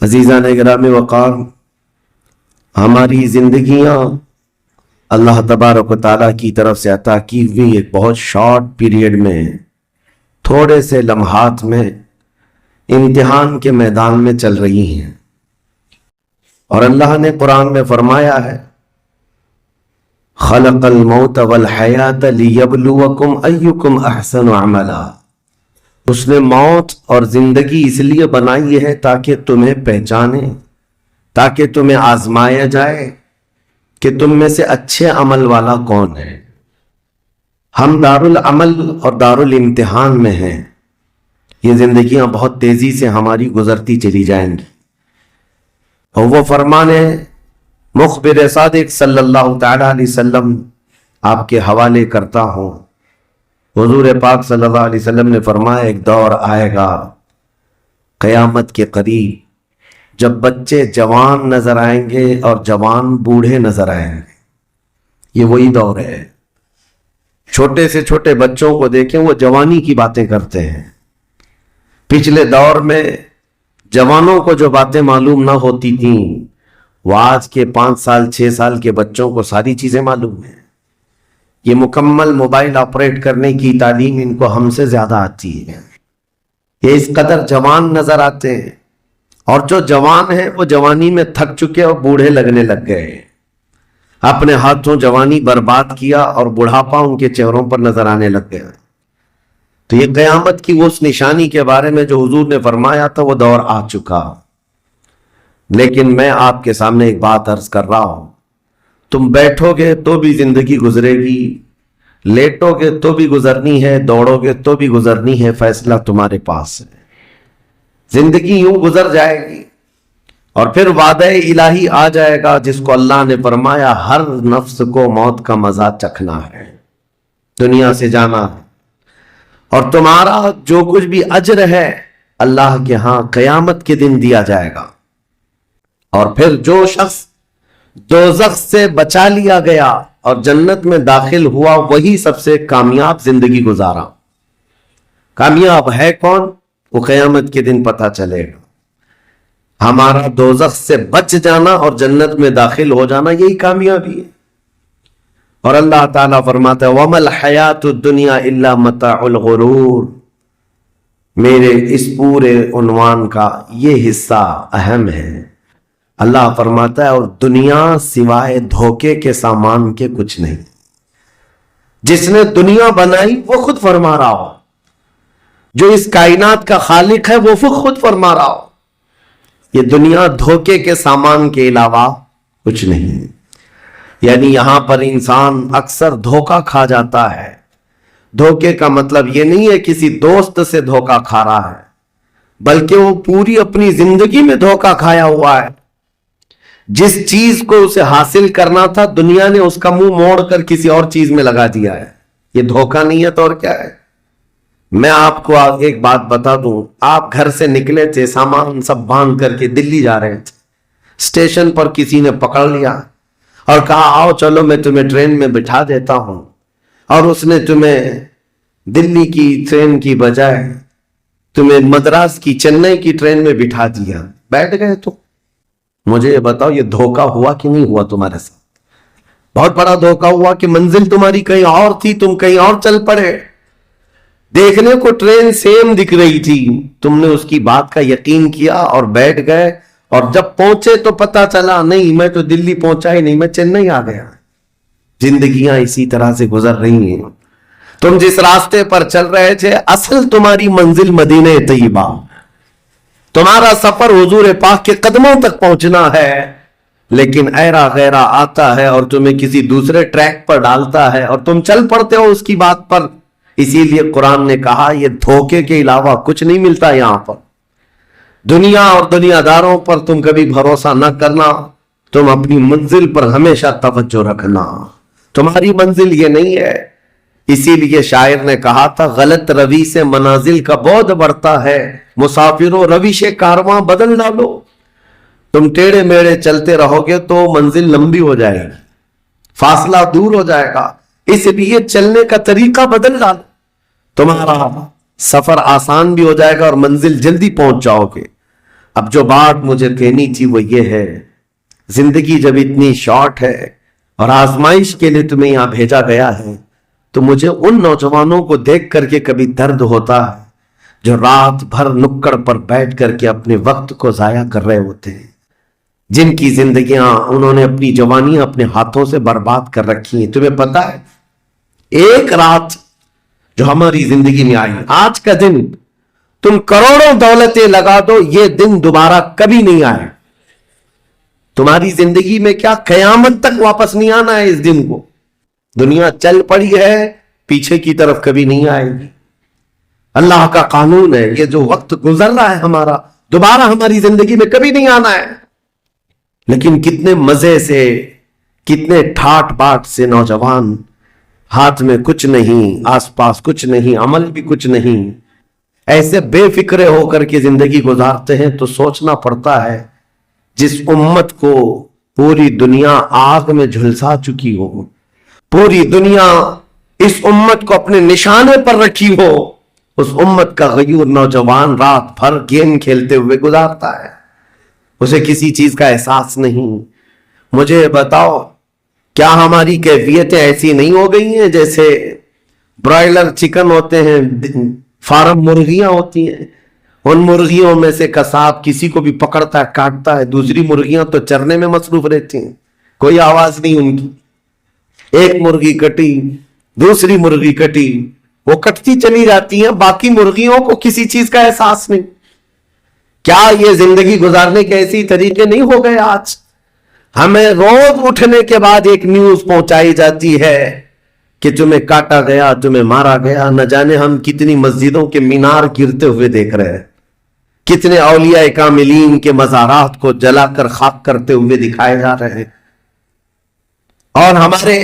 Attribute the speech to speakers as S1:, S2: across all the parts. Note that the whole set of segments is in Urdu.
S1: عزیزان گرامی وقار، ہماری زندگیاں اللہ تبارک و تعالیٰ کی طرف سے عطا کی ہوئی ایک بہت شارٹ پیریڈ میں، تھوڑے سے لمحات میں امتحان کے میدان میں چل رہی ہیں۔ اور اللہ نے قرآن میں فرمایا ہے، خلق الموت والحیات لیبلوکم ایکم احسن عملا۔ اس نے موت اور زندگی اس لیے بنائی ہے تاکہ تمہیں پہچانے، تاکہ تمہیں آزمایا جائے کہ تم میں سے اچھے عمل والا کون ہے۔ ہم دارالعمل اور دارالامتحان میں ہیں۔ یہ زندگیاں بہت تیزی سے ہماری گزرتی چلی جائیں گی، اور وہ فرمان مخبر صادق صلی اللہ تعالی علیہ وسلم آپ کے حوالے کرتا ہوں۔ حضور پاک صلی اللہ علیہ وسلم نے فرمایا، ایک دور آئے گا قیامت کے قریب جب بچے جوان نظر آئیں گے اور جوان بوڑھے نظر آئیں گے۔ یہ وہی دور ہے۔ چھوٹے سے چھوٹے بچوں کو دیکھیں، وہ جوانی کی باتیں کرتے ہیں۔ پچھلے دور میں جوانوں کو جو باتیں معلوم نہ ہوتی تھیں، وہ آج کے 5 سال 6 سال کے بچوں کو ساری چیزیں معلوم ہیں۔ یہ مکمل موبائل آپریٹ کرنے کی تعلیم ان کو ہم سے زیادہ آتی ہے۔ یہ اس قدر جوان نظر آتے ہیں، اور جو جوان ہیں وہ جوانی میں تھک چکے اور بوڑھے لگنے لگ گئے۔ اپنے ہاتھوں جوانی برباد کیا اور بڑھاپا ان کے چہروں پر نظر آنے لگ گیا۔ تو یہ قیامت کی اس نشانی کے بارے میں جو حضور نے فرمایا تھا، وہ دور آ چکا۔ لیکن میں آپ کے سامنے ایک بات عرض کر رہا ہوں، تم بیٹھو گے تو بھی زندگی گزرے گی، لیٹو گے تو بھی گزرنی ہے، دوڑو گے تو بھی گزرنی ہے، فیصلہ تمہارے پاس ہے۔ زندگی یوں گزر جائے گی، اور پھر وعدہ الہی آ جائے گا جس کو اللہ نے فرمایا، ہر نفس کو موت کا مزہ چکھنا ہے، دنیا سے جانا ہے، اور تمہارا جو کچھ بھی اجر ہے اللہ کے ہاں قیامت کے دن دیا جائے گا۔ اور پھر جو شخص دوزخ سے بچا لیا گیا اور جنت میں داخل ہوا، وہی سب سے کامیاب زندگی گزارا۔ کامیاب ہے کون؟ وہ قیامت کے دن پتہ چلے گا۔ ہمارا دوزخ سے بچ جانا اور جنت میں داخل ہو جانا، یہی کامیابی ہے۔ اور اللہ تعالیٰ فرماتا ہے، وَمَا الْحَيَاةُ الدُّنْيَا إِلَّا مَتَاعُ الْغُرُورِ۔ میرے اس پورے عنوان کا یہ حصہ اہم ہے۔ اللہ فرماتا ہے، اور دنیا سوائے دھوکے کے سامان کے کچھ نہیں۔ جس نے دنیا بنائی وہ خود فرما رہا ہو، جو اس کائنات کا خالق ہے وہ خود فرما رہا ہو، یہ دنیا دھوکے کے سامان کے علاوہ کچھ نہیں۔ یعنی یہاں پر انسان اکثر دھوکہ کھا جاتا ہے۔ دھوکے کا مطلب یہ نہیں ہے کسی دوست سے دھوکہ کھا رہا ہے، بلکہ وہ پوری اپنی زندگی میں دھوکہ کھایا ہوا ہے۔ جس چیز کو اسے حاصل کرنا تھا، دنیا نے اس کا منہ موڑ کر کسی اور چیز میں لگا دیا ہے۔ یہ دھوکہ نہیں ہے تو اور کیا ہے؟ میں آپ کو ایک بات بتا دوں، آپ گھر سے نکلے تھے، سامان سب باندھ کر کے دلی جا رہے تھے، اسٹیشن پر کسی نے پکڑ لیا اور کہا، آؤ چلو میں تمہیں ٹرین میں بٹھا دیتا ہوں، اور اس نے تمہیں دلی کی ٹرین کی بجائے تمہیں مدراس کی، چنئی کی ٹرین میں بٹھا دیا، بیٹھ گئے۔ تو مجھے یہ بتاؤ، یہ دھوکہ ہوا کہ نہیں ہوا تمہارے ساتھ؟ بہت بڑا دھوکہ ہوا کہ منزل تمہاری کہیں اور تھی، تم کہیں اور چل پڑے۔ دیکھنے کو ٹرین سیم دکھ رہی تھی، تم نے اس کی بات کا یقین کیا اور بیٹھ گئے، اور جب پہنچے تو پتا چلا نہیں، میں تو دلی پہنچا ہی نہیں، میں چنئی آ گیا۔ زندگیاں اسی طرح سے گزر رہی ہیں۔ تم جس راستے پر چل رہے تھے، اصل تمہاری منزل مدینہ طیبہ، تمہارا سفر حضور پاک کے قدموں تک پہنچنا ہے، لیکن ایرا غیرہ آتا ہے اور تمہیں کسی دوسرے ٹریک پر ڈالتا ہے، اور تم چل پڑتے ہو اس کی بات پر۔ اسی لیے قرآن نے کہا، یہ دھوکے کے علاوہ کچھ نہیں ملتا یہاں پر۔ دنیا اور دنیا داروں پر تم کبھی بھروسہ نہ کرنا، تم اپنی منزل پر ہمیشہ توجہ رکھنا۔ تمہاری منزل یہ نہیں ہے۔ اسی لیے شاعر نے کہا تھا، غلط روی سے منازل کا بعد بڑھتا ہے، مسافروں روش کارواں بدل ڈالو۔ تم ٹیڑے میڑے چلتے رہو گے تو منزل لمبی ہو جائے گی، فاصلہ دور ہو جائے گا، اس لیے چلنے کا طریقہ بدل ڈالو، تمہارا سفر آسان بھی ہو جائے گا اور منزل جلدی پہنچ جاؤ گے۔ اب جو بات مجھے کہنی تھی وہ یہ ہے، زندگی جب اتنی شارٹ ہے اور آزمائش کے لیے تمہیں یہاں بھیجا گیا ہے، تو مجھے ان نوجوانوں کو دیکھ کر کے کبھی درد ہوتا ہے جو رات بھر نکڑ پر بیٹھ کر کے اپنے وقت کو ضائع کر رہے ہوتے ہیں، جن کی زندگیاں انہوں نے اپنی جوانیاں اپنے ہاتھوں سے برباد کر رکھی ہیں۔ تمہیں پتا ہے ایک رات جو ہماری زندگی میں آئی، آج کا دن تم کروڑوں دولتیں لگا دو، یہ دن دوبارہ کبھی نہیں آئے۔ تمہاری زندگی میں کیا قیامت تک واپس نہیں آنا ہے اس دن کو۔ دنیا چل پڑی ہے، پیچھے کی طرف کبھی نہیں آئے گی۔ اللہ کا قانون ہے، یہ جو وقت گزر رہا ہے ہمارا، دوبارہ ہماری زندگی میں کبھی نہیں آنا ہے۔ لیکن کتنے مزے سے، کتنے ٹھاٹ باٹ سے نوجوان، ہاتھ میں کچھ نہیں، آس پاس کچھ نہیں، عمل بھی کچھ نہیں، ایسے بے فکرے ہو کر کے زندگی گزارتے ہیں۔ تو سوچنا پڑتا ہے جس امت کو پوری دنیا آگ میں جھلسا چکی ہو، پوری دنیا اس امت کو اپنے نشانے پر رکھی ہو، اس امت کا غیور نوجوان رات بھر گیم کھیلتے ہوئے گزارتا ہے، اسے کسی چیز کا احساس نہیں۔ مجھے بتاؤ کیا ہماری کیفیتیں ایسی نہیں ہو گئی ہیں جیسے برائلر چکن ہوتے ہیں، فارم مرغیاں ہوتی ہیں، ان مرغیوں میں سے قصاب کسی کو بھی پکڑتا ہے، کاٹتا ہے، دوسری مرغیاں تو چرنے میں مصروف رہتی ہیں، کوئی آواز نہیں ان کی۔ ایک مرغی کٹی، دوسری مرغی کٹی، وہ کٹتی چلی جاتی ہیں، باقی مرغیوں کو کسی چیز کا احساس نہیں۔ کیا یہ زندگی گزارنے کے ایسی طریقے نہیں ہو گئے آج؟ ہمیں روز اٹھنے کے بعد ایک نیوز پہنچائی جاتی ہے کہ تمہیں کاٹا گیا، تمہیں مارا گیا۔ نہ جانے ہم کتنی مسجدوں کے مینار گرتے ہوئے دیکھ رہے ہیں، کتنے اولیاء کاملین کے مزارات کو جلا کر خاک کرتے ہوئے دکھائے جا رہے ہیں، اور ہمارے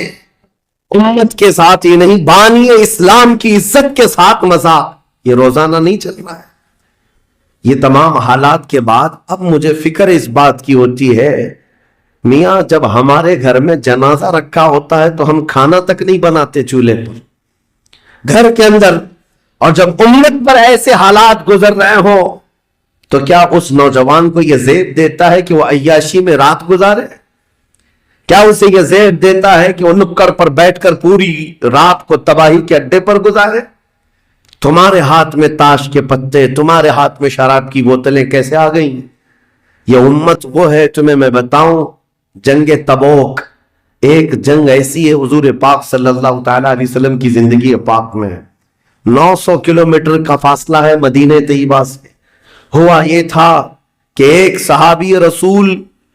S1: امت کے ساتھ ہی نہیں، بانی اسلام کی عزت کے ساتھ مذاق، یہ روزانہ نہیں چل رہا ہے۔ یہ تمام حالات کے بعد اب مجھے فکر اس بات کی ہوتی ہے، میاں جب ہمارے گھر میں جنازہ رکھا ہوتا ہے تو ہم کھانا تک نہیں بناتے چولہے پر، گھر کے اندر، اور جب امت پر ایسے حالات گزر رہے ہوں تو کیا اس نوجوان کو یہ زیب دیتا ہے کہ وہ عیاشی میں رات گزارے؟ کیا اسے یہ زیب دیتا ہے کہ وہ نکڑ پر بیٹھ کر پوری رات کو تباہی کے اڈے پر گزارے؟ تمہارے ہاتھ میں تاش کے پتے، تمہارے ہاتھ میں شراب کی بوتلیں کیسے آ گئیں؟ یہ امت وہ ہے، تمہیں میں بتاؤں، جنگ تبوک ایک جنگ ایسی ہے حضور پاک صلی اللہ تعالیٰ علیہ وسلم کی زندگی پاک میں 900 کلومیٹر کا فاصلہ ہے مدینہ طیبہ سے۔ ہوا یہ تھا کہ ایک صحابی رسول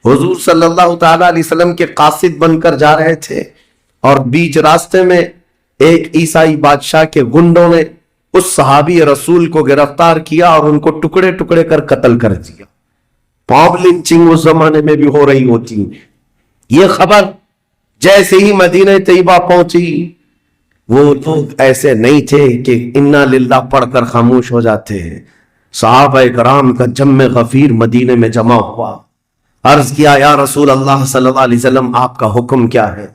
S1: حضور صلی اللہ تعالیٰ علیہ وسلم کے قاصد بن کر جا رہے تھے، اور بیچ راستے میں ایک عیسائی بادشاہ کے گنڈوں نے اس صحابی رسول کو گرفتار کیا اور ان کو ٹکڑے ٹکڑے کر قتل کر دیا۔ پاپ لنچنگ اس زمانے میں بھی ہو رہی ہوتی۔ یہ خبر جیسے ہی مدینہ طیبہ پہنچی، وہ لوگ ایسے نہیں تھے کہ انا للہ پڑھ کر خاموش ہو جاتے ہیں۔ صحابہ کرام کا جم غفیر مدینے میں جمع ہوا، عرض کیا یا رسول اللہ صلی اللہ علیہ وسلم آپ کا حکم کیا ہے؟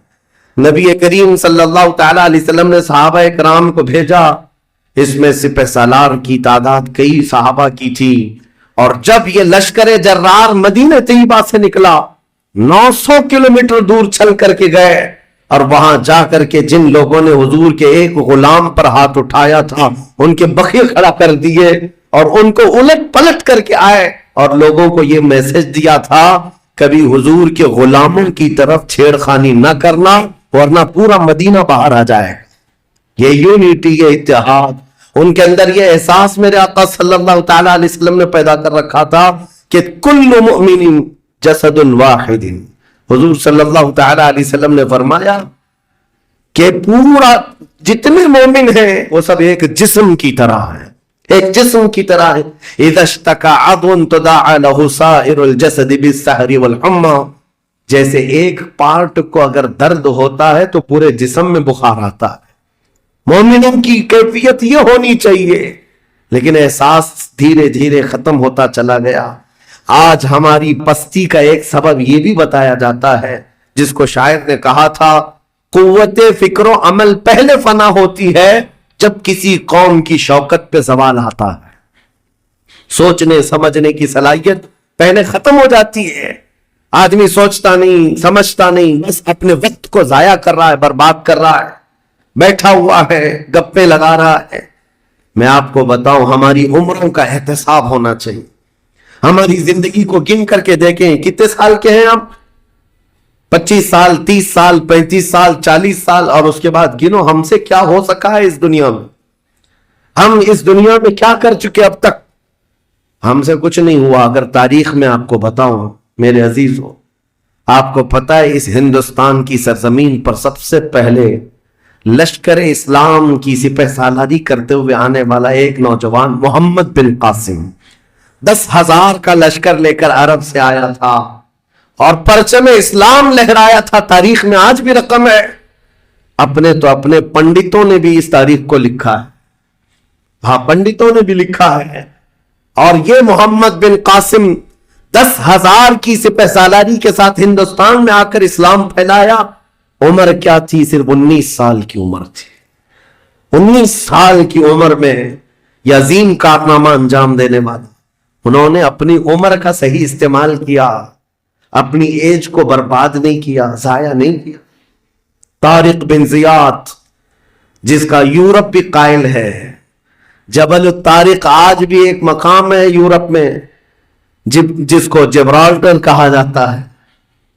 S1: نبی کریم صلی اللہ تعالیٰ علیہ وسلم نے صحابہ کرام کو بھیجا، اس میں سپہ سالار کی تعداد کئی صحابہ کی تھی، اور جب یہ لشکر جرار مدینہ طیبہ سے نکلا 900 کلومیٹر دور چل کر کے گئے، اور وہاں جا کر کے جن لوگوں نے حضور کے ایک غلام پر ہاتھ اٹھایا تھا ان کے بخیے کھڑا کر دیے، اور ان کو الٹ پلٹ کر کے آئے اور لوگوں کو یہ میسج دیا تھا کبھی حضور کے غلاموں کی طرف چھیڑخانی نہ کرنا ورنہ پورا مدینہ باہر آ جائے۔ یہ یونٹی، یہ اتحاد، ان کے اندر یہ احساس میرے آقا صلی اللہ تعالیٰ علیہ وسلم نے پیدا کر رکھا تھا کہ کل مؤمن جسد واحد۔ حضور صلی اللہ تعالیٰ علیہ وسلم نے فرمایا کہ پورا جتنے مومن ہیں وہ سب ایک جسم کی طرح ہیں، ایک جسم کی طرح ہے۔ اذا اشتکا عضو تداعى له سائر الجسد بالسحر والحمى، جیسے ایک پارٹ کو اگر درد ہوتا ہے تو پورے جسم میں بخار آتا ہے۔ مومنوں کی کیفیت یہ ہونی چاہیے، لیکن احساس دھیرے دھیرے ختم ہوتا چلا گیا۔ آج ہماری پستی کا ایک سبب یہ بھی بتایا جاتا ہے، جس کو شاعر نے کہا تھا، قوت فکر و عمل پہلے فنا ہوتی ہے جب کسی قوم کی شوکت پہ زوال آتا ہے۔ سوچنے سمجھنے کی صلاحیت پہلے ختم ہو جاتی ہے. آدمی سوچتا نہیں سمجھتا نہیں، بس اپنے وقت کو ضائع کر رہا ہے، برباد کر رہا ہے، بیٹھا ہوا ہے، گپے لگا رہا ہے. میں آپ کو بتاؤں، ہماری عمروں کا احتساب ہونا چاہیے. ہماری زندگی کو گن کر کے دیکھیں کتنے سال کے ہیں ہم. 25 سال، 30 سال، 35 سال، 40 سال، اور اس کے بعد گنو ہم سے کیا ہو سکا ہے اس دنیا میں. ہم اس دنیا میں کیا کر چکے اب تک؟ ہم سے کچھ نہیں ہوا. اگر تاریخ میں آپ کو بتاؤں میرے عزیزوں، آپ کو پتہ ہے اس ہندوستان کی سرزمین پر سب سے پہلے لشکر اسلام کی سپہ سالاری کرتے ہوئے آنے والا ایک نوجوان محمد بن قاسم 10,000 کا لشکر لے کر عرب سے آیا تھا اور پرچم اسلام لہرایا تھا. تاریخ میں آج بھی رقم ہے. اپنے پنڈتوں نے بھی اس تاریخ کو لکھا ہے. ہاں، پنڈتوں نے بھی لکھا ہے. اور یہ محمد بن قاسم 10,000 کی سپہ سالاری کے ساتھ ہندوستان میں آ کر اسلام پھیلایا. عمر کیا تھی؟ صرف 19 سال کی عمر تھی. 19 سال کی عمر میں یہ عظیم کارنامہ انجام دینے والا. انہوں نے اپنی عمر کا صحیح استعمال کیا، اپنی ایج کو برباد نہیں کیا، ضائع نہیں کیا. طارق بن زیاد، جس کا یورپ بھی قائل ہے، جبل الطارق آج بھی ایک مقام ہے یورپ میں جس کو جبرالٹر کہا جاتا ہے.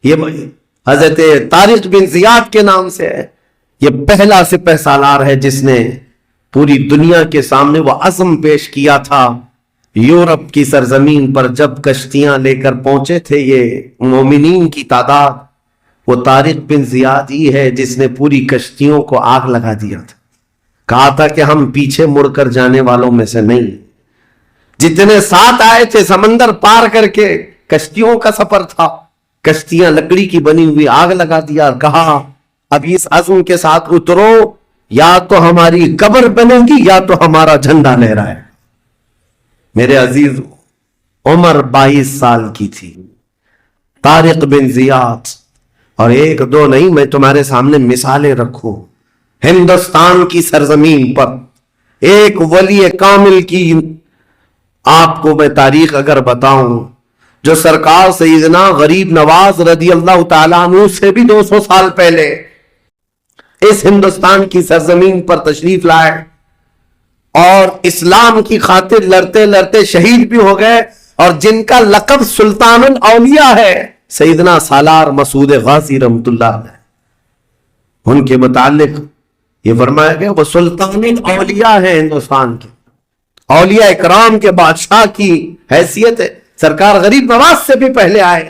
S1: یہ حضرت طارق بن زیاد کے نام سے ہے. یہ پہلا سپہ سالار ہے جس نے پوری دنیا کے سامنے وہ عزم پیش کیا تھا. یورپ کی سرزمین پر جب کشتیاں لے کر پہنچے تھے یہ مومنین کی تعداد، وہ طارق بن زیاد ہی ہے جس نے پوری کشتیوں کو آگ لگا دیا تھا. کہا تھا کہ ہم پیچھے مڑ کر جانے والوں میں سے نہیں. جتنے ساتھ آئے تھے سمندر پار کر کے، کشتیوں کا سفر تھا، کشتیاں لکڑی کی بنی ہوئی، آگ لگا دیا. کہا اب اس عزم کے ساتھ اترو، یا تو ہماری قبر بنے گی یا تو ہمارا جھنڈا لہرائے. میرے عزیز، عمر 22 سال کی تھی طارق بن زیاد. اور ایک دو نہیں، میں تمہارے سامنے مثالیں رکھوں. ہندوستان کی سرزمین پر ایک ولی کامل کی آپ کو میں تاریخ اگر بتاؤں، جو سرکار سیدنا غریب نواز رضی اللہ تعالیٰ عنہ سے بھی 200 سال پہلے اس ہندوستان کی سرزمین پر تشریف لائے اور اسلام کی خاطر لڑتے لڑتے شہید بھی ہو گئے، اور جن کا لقب سلطان الاولیاء ہے، سیدنا سالار مسعود غازی رحمت اللہ علیہ. ان کے متعلق یہ فرمایا گیا وہ سلطان الاولیاء ہے ہندوستان کے، اولیاء اکرام کے بادشاہ کی حیثیت ہے. سرکار غریب نواز سے بھی پہلے آئے،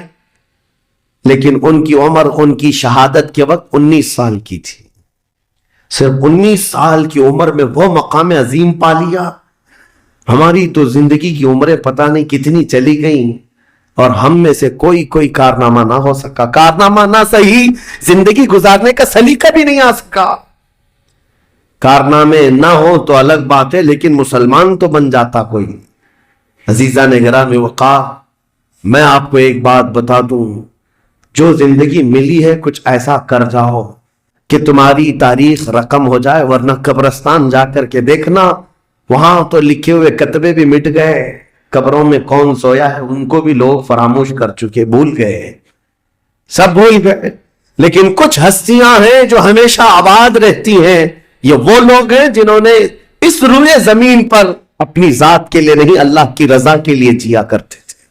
S1: لیکن ان کی عمر ان کی شہادت کے وقت 19 سال کی تھی. صرف 19 سال کی عمر میں وہ مقام عظیم پا لیا. ہماری تو زندگی کی عمریں پتہ نہیں کتنی چلی گئیں اور ہم میں سے کوئی کارنامہ نہ ہو سکا. کارنامہ نہ صحیح، زندگی گزارنے کا سلیقہ بھی نہیں آ سکا. کارنامے نہ ہو تو الگ بات ہے، لیکن مسلمان تو بن جاتا کوئی. عزیزان گرامی وقار، میں آپ کو ایک بات بتا دوں، جو زندگی ملی ہے کچھ ایسا کر جاؤ کہ تمہاری تاریخ رقم ہو جائے، ورنہ قبرستان جا کر کے دیکھنا، وہاں تو لکھے ہوئے کتبے بھی مٹ گئے. قبروں میں کون سویا ہے ان کو بھی لوگ فراموش کر چکے، بھول گئے، سب بھول گئے. لیکن کچھ ہستیاں ہیں جو ہمیشہ آباد رہتی ہیں. یہ وہ لوگ ہیں جنہوں نے اس روئے زمین پر اپنی ذات کے لیے نہیں، اللہ کی رضا کے لیے جیا کرتے تھے.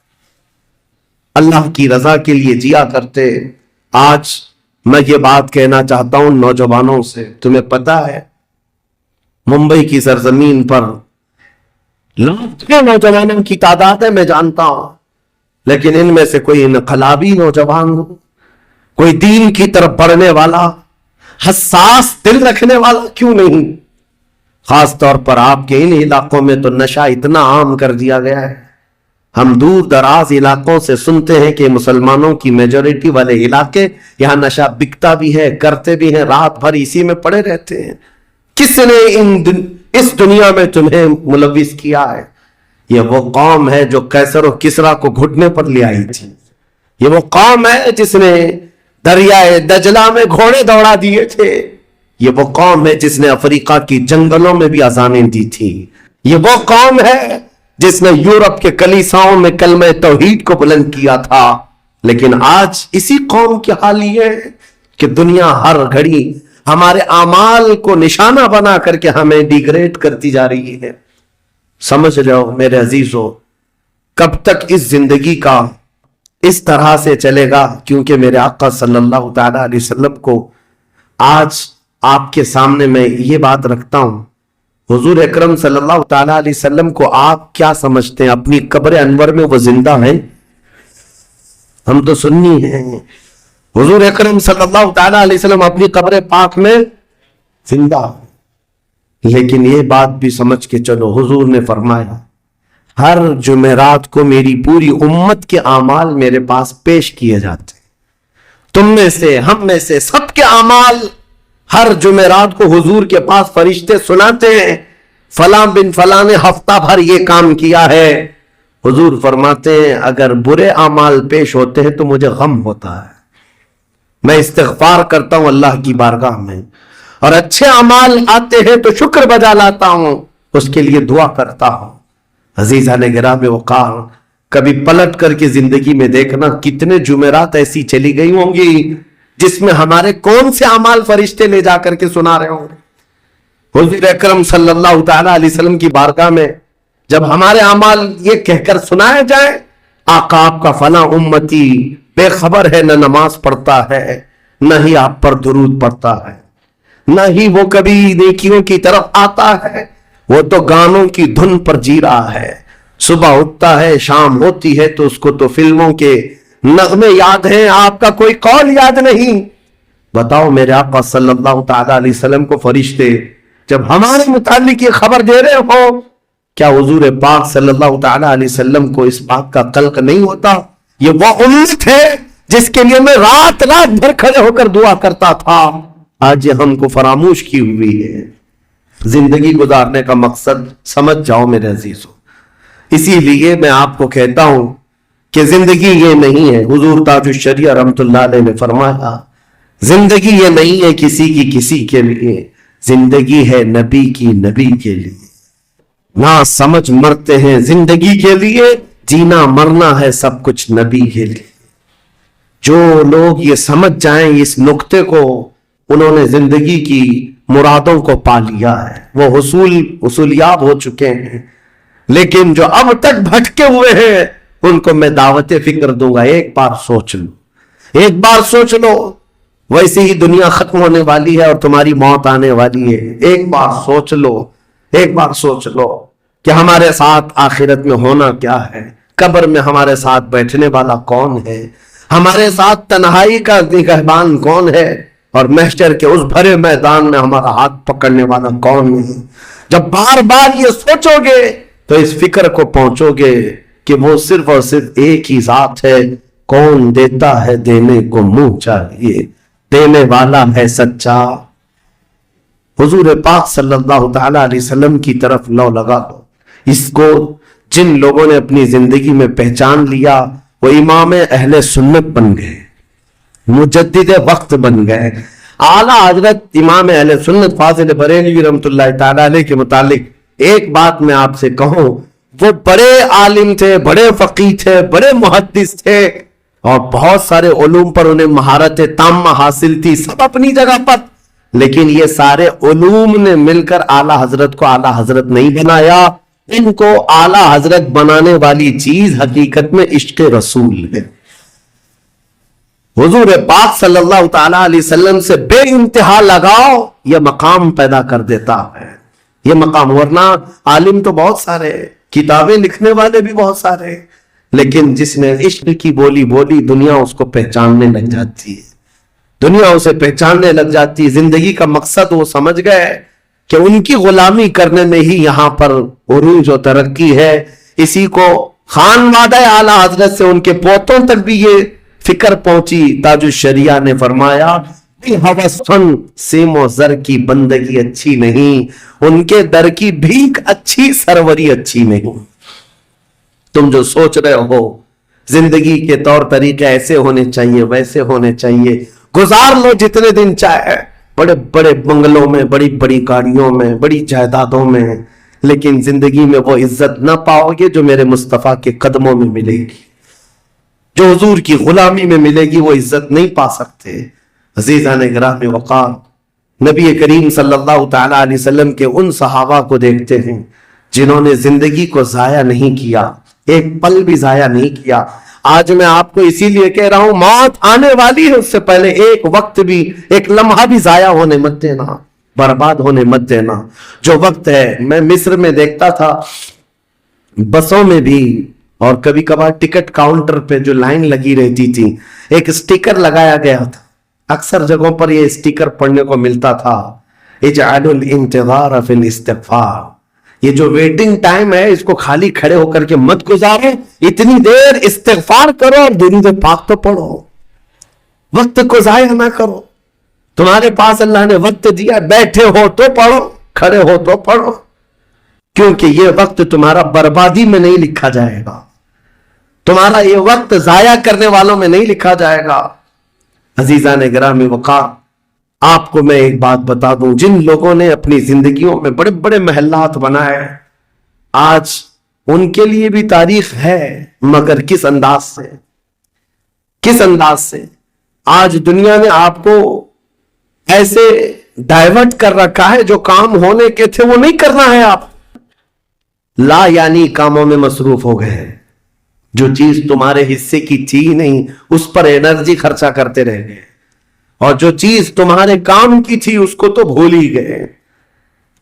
S1: اللہ کی رضا کے لیے جیا کرتے. آج میں یہ بات کہنا چاہتا ہوں نوجوانوں سے، تمہیں پتا ہے ممبئی کی سرزمین پر لاکھوں نوجوانوں کی تعداد ہے، میں جانتا ہوں، لیکن ان میں سے کوئی انقلابی نوجوان ہو، کوئی دین کی طرف بڑھنے والا، حساس دل رکھنے والا کیوں نہیں؟ خاص طور پر آپ کے ان علاقوں میں تو نشہ اتنا عام کر دیا گیا ہے. ہم دور دراز علاقوں سے سنتے ہیں کہ مسلمانوں کی میجورٹی والے علاقے، یہاں نشہ بکتا بھی ہے، کرتے بھی ہیں، رات بھر اسی میں پڑے رہتے ہیں. کس نے اس دنیا میں تمہیں ملوث کیا ہے؟ یہ وہ قوم ہے جو قیصر و کسریٰ کو گھٹنے پر لے آئی تھی. یہ وہ قوم ہے جس نے دریائے دجلہ میں گھوڑے دوڑا دیے تھے. یہ وہ قوم ہے جس نے افریقہ کی جنگلوں میں بھی اذانیں دی تھی. یہ وہ قوم ہے جس نے یورپ کے کلیساؤں میں کلمہ توحید کو بلند کیا تھا، لیکن آج اسی قوم کی حال یہ ہے کہ دنیا ہر گھڑی ہمارے اعمال کو نشانہ بنا کر کے ہمیں ڈیگریڈ کرتی جا رہی ہے۔ سمجھ جاؤ میرے عزیزو، کب تک اس زندگی کا اس طرح سے چلے گا؟ کیونکہ میرے آقا صلی اللہ تعالیٰ علیہ وسلم کو آج آپ کے سامنے میں یہ بات رکھتا ہوں، حضور اکرم صلی اللہ تعالیٰ علیہ وسلم کو آپ کیا سمجھتے ہیں؟ اپنی قبر انور میں وہ زندہ ہیں؟ ہم تو سنی ہیں۔ حضور اکرم صلی اللہ تعالیٰ علیہ وسلم اپنی قبر پاک میں زندہ، لیکن یہ بات بھی سمجھ کے چلو، حضور نے فرمایا ہر جمعرات کو میری پوری امت کے اعمال میرے پاس پیش کیے جاتے ہیں۔ تم میں سے، ہم میں سے، سب کے اعمال ہر جمعرات کو حضور کے پاس فرشتے سناتے ہیں، فلاں بن فلاں نے ہفتہ بھر یہ کام کیا ہے۔ حضور فرماتے ہیں اگر برے اعمال پیش ہوتے ہیں تو مجھے غم ہوتا ہے، میں استغفار کرتا ہوں اللہ کی بارگاہ میں، اور اچھے اعمال آتے ہیں تو شکر بجا لاتا ہوں، اس کے لیے دعا کرتا ہوں۔ عزیزان گرامی وقار، کبھی پلٹ کر کے زندگی میں دیکھنا کتنے جمعرات ایسی چلی گئی ہوں گی جس میں ہمارے کون سے اعمال فرشتے لے جا کر کے سنا رہے ہوں گے۔ حضور اکرم صلی اللہ تعالیٰ علیہ وسلم کی بارگاہ میں جب ہمارے اعمال یہ کہہ کر سنائے جائیں، آقا آپ کا فلاں امتی بے خبر ہے، نہ نماز پڑھتا ہے، نہ ہی آپ پر درود پڑھتا ہے، نہ ہی وہ کبھی نیکیوں کی طرف آتا ہے، وہ تو گانوں کی دھن پر جی رہا ہے، صبح اٹھتا ہے، شام ہوتی ہے تو اس کو تو فلموں کے نغمے یاد ہیں، آپ کا کوئی قول یاد نہیں۔ بتاؤ میرے آقا صلی اللہ تعالیٰ علیہ وسلم کو فرشتے جب ہمارے متعلق یہ خبر دے رہے ہو، کیا حضور پاک صلی اللہ تعالیٰ علیہ وسلم کو اس بات کا قلق نہیں ہوتا؟ یہ وہ امت ہے جس کے لیے میں رات بھر کھڑے ہو کر دعا کرتا تھا، آج یہ ہم کو فراموش کی ہوئی ہے۔ زندگی گزارنے کا مقصد سمجھ جاؤ میرے عزیزو، اسی لیے میں آپ کو کہتا ہوں کہ زندگی یہ نہیں ہے، حضور تاج الشریعہ رحمت اللہ علیہ نے فرمایا زندگی یہ نہیں ہے کسی کے لیے، زندگی ہے نبی کے لیے۔ نہ سمجھ مرتے ہیں زندگی کے لیے، جینا مرنا ہے سب کچھ نبی کے لیے۔ جو لوگ یہ سمجھ جائیں اس نقطے کو، انہوں نے زندگی کی مرادوں کو پا لیا ہے، وہ حصولیاب ہو چکے ہیں۔ لیکن جو اب تک بھٹکے ہوئے ہیں ان کو میں دعوت فکر دوں گا، ایک بار سوچ لو، ویسے ہی دنیا ختم ہونے والی ہے اور تمہاری موت آنے والی ہے۔ ایک بار سوچ لو کہ ہمارے ساتھ آخرت میں ہونا کیا ہے، قبر میں ہمارے ساتھ بیٹھنے والا کون ہے، ہمارے ساتھ تنہائی کا نگہبان کون ہے، اور محشر کے اس بھرے میدان میں ہمارا ہاتھ پکڑنے والا کون ہے۔ جب بار بار یہ سوچو گے تو اس فکر کو پہنچو گے کہ وہ صرف اور صرف ایک ہی ذات ہے، کون دیتا ہے دینے کو منہ چاہیے، دینے والا ہے سچا۔ حضور پاک صلی اللہ تعالیٰ علیہ وسلم کی طرف لو لگا دو۔ اس کو جن لوگوں نے اپنی زندگی میں پہچان لیا وہ امام اہل سنت بن گئے، مجدد وقت بن گئے۔ اعلیٰ حضرت امام اہل سنت فاضل بریلوی رحمت اللہ تعالیٰ علیہ کے متعلق ایک بات میں آپ سے کہوں، وہ بڑے عالم تھے، بڑے فقیہ تھے، بڑے محدث تھے، اور بہت سارے علوم پر انہیں مہارت تامہ حاصل تھی، سب اپنی جگہ پر، لیکن یہ سارے علوم نے مل کر اعلیٰ حضرت کو اعلیٰ حضرت نہیں بنایا۔ ان کو اعلیٰ حضرت بنانے والی چیز حقیقت میں عشق رسول ہے۔ حضور پاک صلی اللہ تعالیٰ علیہ وسلم سے بے انتہا لگاؤ یہ مقام پیدا کر دیتا ہے، یہ مقام۔ ورنہ عالم تو بہت سارے، کتابیں لکھنے والے بھی بہت سارے، لیکن جس نے عشق کی بولی بولی دنیا اس کو پہچاننے لگ جاتی ہے، دنیا اسے پہچاننے لگ جاتی ہے۔ زندگی کا مقصد وہ سمجھ گئے کہ ان کی غلامی کرنے میں ہی یہاں پر عروج و ترقی ہے۔ اسی کو خانوادہ اعلیٰ حضرت سے ان کے پوتوں تک بھی یہ فکر پہنچی۔ تاج الشریعہ نے فرمایا ہوسن سیم و زر کی بندگی اچھی نہیں، ان کے در کی بھیک اچھی، سروری اچھی نہیں۔ تم جو سوچ رہے ہو زندگی کے طور طریقے ایسے ہونے چاہیے، ویسے ہونے چاہیے، گزار لو جتنے دن چاہے، بڑے بڑے بنگلوں میں، بڑی بڑی گاڑیوں میں، بڑی جائیدادوں میں، لیکن زندگی میں وہ عزت نہ پاؤ گے جو میرے مصطفیٰ کے قدموں میں ملے گی، جو حضور کی غلامی میں ملے گی وہ عزت نہیں پا سکتے۔ عزیزان گرامی وقار، نبی کریم صلی اللہ تعالی علیہ وسلم کے ان صحابہ کو دیکھتے ہیں جنہوں نے زندگی کو ضائع نہیں کیا، ایک پل بھی ضائع نہیں کیا۔ آج میں آپ کو اسی لیے کہہ رہا ہوں، موت آنے والی ہے، اس سے پہلے ایک وقت بھی، ایک لمحہ بھی ضائع ہونے مت دینا، برباد ہونے مت دینا۔ جو وقت ہے، میں مصر میں دیکھتا تھا بسوں میں بھی، اور کبھی کبھار ٹکٹ کاؤنٹر پہ جو لائن لگی رہتی تھی، ایک سٹیکر لگایا گیا تھا، اکثر جگہوں پر یہ سٹیکر پڑھنے کو ملتا تھا، اجعلوا الانتظار فی الاستغفار، یہ جو ویٹنگ ٹائم ہے اس کو خالی کھڑے ہو کر کے مت گزارو، اتنی دیر استغفار کرو اور درود پاک تو پڑھو، وقت کو ضائع نہ کرو۔ تمہارے پاس اللہ نے وقت دیا، بیٹھے ہو تو پڑھو، کھڑے ہو تو پڑھو، کیونکہ یہ وقت تمہارا بربادی میں نہیں لکھا جائے گا، تمہارا یہ وقت ضائع کرنے والوں میں نہیں لکھا جائے گا۔ عزیزان گرامی وقار، آپ کو میں ایک بات بتا دوں، جن لوگوں نے اپنی زندگیوں میں بڑے بڑے محلات بنائے، آج ان کے لیے بھی تاریخ ہے، مگر کس انداز سے، کس انداز سے۔ آج دنیا نے آپ کو ایسے ڈائیورٹ کر رکھا ہے، جو کام ہونے کے تھے وہ نہیں کرنا ہے، آپ لا یعنی کاموں میں مصروف ہو گئے، جو چیز تمہارے حصے کی تھی نہیں اس پر انرجی خرچہ کرتے رہ گئے، اور جو چیز تمہارے کام کی تھی اس کو تو بھول ہی گئے۔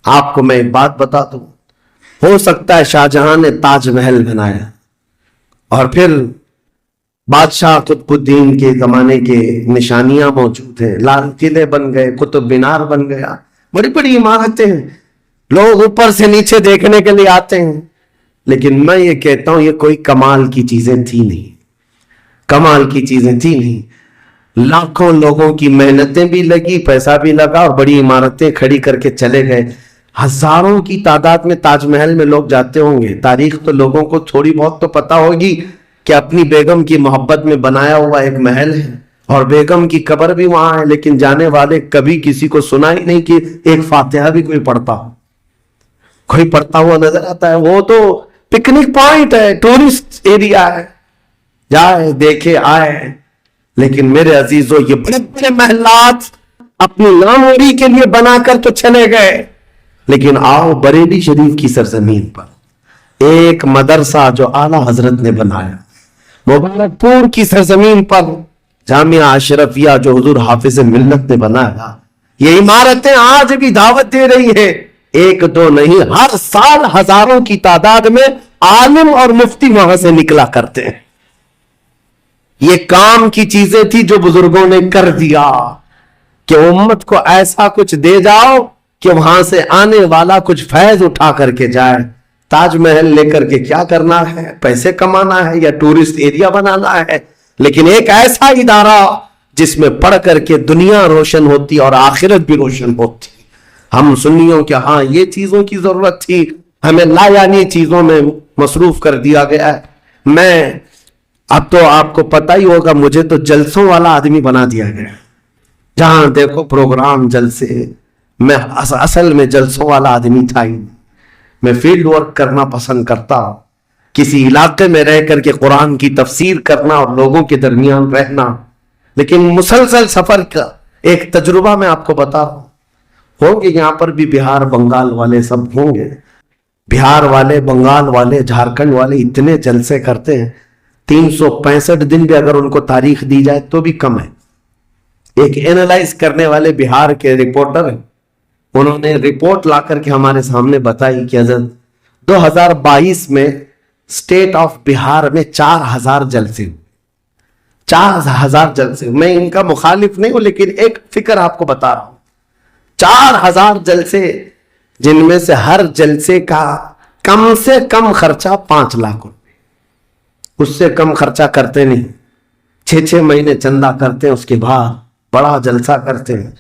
S1: آپ کو میں ایک بات بتا دوں، ہو سکتا ہے شاہ جہاں نے تاج محل بنایا، اور پھر بادشاہ قطب الدین کے زمانے کے نشانیاں موجود ہیں، لال قلعے بن گئے، قطب مینار بن گیا، بڑی بڑی عمارتیں ہیں، لوگ اوپر سے نیچے دیکھنے کے لیے آتے ہیں، لیکن میں یہ کہتا ہوں یہ کوئی کمال کی چیزیں تھی نہیں، کمال کی چیزیں تھی نہیں۔ لاکھوں لوگوں کی محنتیں بھی لگی، پیسہ بھی لگا، اور بڑی عمارتیں کھڑی کر کے چلے گئے۔ ہزاروں کی تعداد میں تاج محل میں لوگ جاتے ہوں گے، تاریخ تو لوگوں کو تھوڑی بہت تو پتا ہوگی کہ اپنی بیگم کی محبت میں بنایا ہوا ایک محل ہے، اور بیگم کی قبر بھی وہاں ہے، لیکن جانے والے کبھی کسی کو سنا ہی نہیں کہ ایک فاتحہ بھی کوئی پڑھتا ہو، کوئی پڑھتا ہوا نظر آتا ہے۔ وہ تو پکنک پوائنٹ ہے، ٹورسٹ ایریا ہے، جائے دیکھے آئے۔ لیکن میرے عزیزو، یہ بڑے بڑے محلات اپنی ناموری کے لیے بنا کر تو چلے گئے، لیکن آؤ بریلی شریف کی سرزمین پر ایک مدرسہ جو اعلیٰ حضرت نے بنایا، مبارک پور کی سرزمین پر جامعہ اشرفیہ جو حضور حافظ ملت نے بنایا، یہ عمارتیں آج بھی دعوت دے رہی ہیں، ایک دو نہیں، ہر سال ہزاروں کی تعداد میں عالم اور مفتی وہاں سے نکلا کرتے ہیں۔ یہ کام کی چیزیں تھی جو بزرگوں نے کر دیا کہ امت کو ایسا کچھ دے جاؤ کہ وہاں سے آنے والا کچھ فیض اٹھا کر کے جائے۔ تاج محل لے کر کے کیا کرنا ہے؟ پیسے کمانا ہے یا ٹورسٹ ایریا بنانا ہے؟ لیکن ایک ایسا ادارہ جس میں پڑھ کر کے دنیا روشن ہوتی اور آخرت بھی روشن ہوتی۔ ہم سنیوں کے ہاں یہ چیزوں کی ضرورت تھی، ہمیں لا یعنی چیزوں میں مصروف کر دیا گیا ہے۔ میں اب تو آپ کو پتہ ہی ہوگا، مجھے تو جلسوں والا آدمی بنا دیا گیا، جہاں دیکھو پروگرام جلسے۔ میں اصل میں جلسوں والا آدمی تھا ہی، میں فیلڈ ورک کرنا پسند کرتا ہوں، کسی علاقے میں رہ کر کے قرآن کی تفسیر کرنا اور لوگوں کے درمیان رہنا۔ لیکن مسلسل سفر کا ایک تجربہ میں آپ کو بتا رہا ہوں، ہوں گے یہاں پر بھی بہار بنگال والے، سب ہوں گے، بہار والے، بنگال والے، جھارکھنڈ والے اتنے جلسے کرتے ہیں، 365 دن بھی اگر ان کو تاریخ دی جائے تو بھی کم ہے۔ ایک اینالائز کرنے والے بہار کے رپورٹر ہیں، انہوں نے رپورٹ لا کر کے ہمارے سامنے بتائی کہ حضرت 2022 میں اسٹیٹ آف بہار میں 4000 جلسے، 4000 جلسے۔ میں ان کا مخالف نہیں ہوں، لیکن ایک فکر آپ کو بتا رہا ہوں، 4000 جلسے، جن میں سے ہر جلسے کا کم سے کم خرچہ 5 لاکھ روپے، اس سے کم خرچہ کرتے نہیں، 6 مہینے چندہ کرتے ہیں، اس کے بعد بڑا جلسہ کرتے ہیں۔